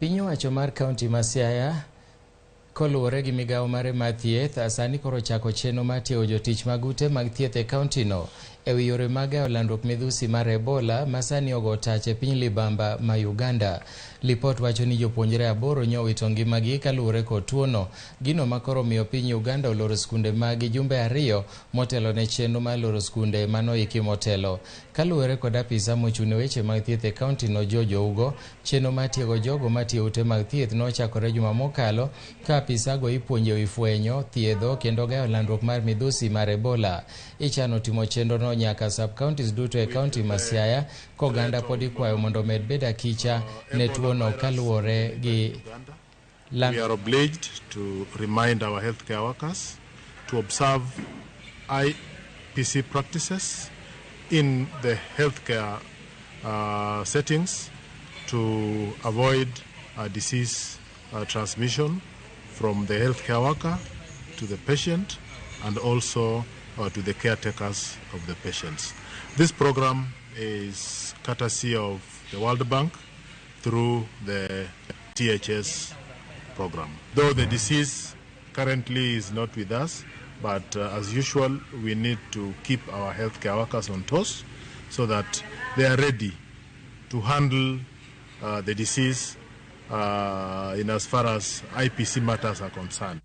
Piny owacho mar kaunti ma Siaya koluwore gi migawo mare mar thieth sani koro chako chenro mar tiego jotich mag ute mag thieth e kaontino ewi yore mag gayo landruok midhusi mar Ebola ma sani ogo tach e piny libamba ma Uganda. Lipot wacho ni jopuonjre 8 nyowito ngimagi kaluwore kod tuono, gino makoro miyo piny Uganda oloro skunde mag jumbe 2 motelo ne chenro mar loro skunde manoiki motelo. Kaluwore kod apisa mochung' ne weche mag thieth e kaontino jochiw, chenro mar tiego jogo matiyo ute mag thieth nochakore juma mokalo ka apisago ipuonjo wi fwenyo, thiedho kendo gayo landruok mar midhusi mar Ebola. Ichano timo chenrono nyaka sub-counties duto e kaunti ma Siaya, koganda pod ikwayo mondo med bedo akicha ne tuono kaluwore gi We are obliged to remind our healthcare workers to observe IPC practices in the healthcare settings to avoid disease transmission from the healthcare worker to the patient and also to the caretakers of the patients. This program is courtesy of the World Bank through the THS program. Though the disease currently is not with us, but as usual, we need to keep our healthcare workers on toes so that they are ready to handle the disease in as far as IPC matters are concerned.